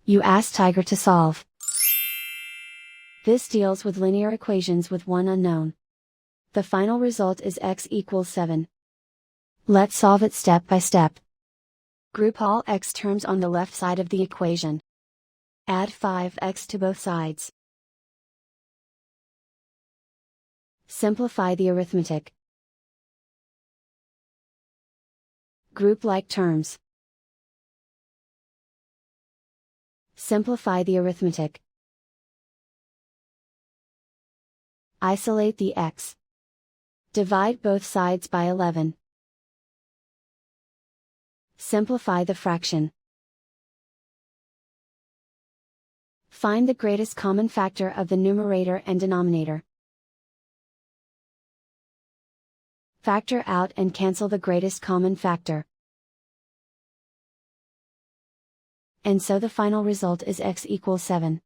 You ask Tiger to solve. This deals with linear equations with one unknown. The final result is x equals 7. Let's solve it step by step. Group all x terms on the left side of the equation. Add 5x to both sides. Simplify the arithmetic. Group like terms. Simplify the arithmetic. Isolate the x. Divide both sides by 11. Simplify the fraction. Find the greatest common factor of the numerator and denominator. Factor out and cancel the greatest common factor. And so the final result is x equals 7.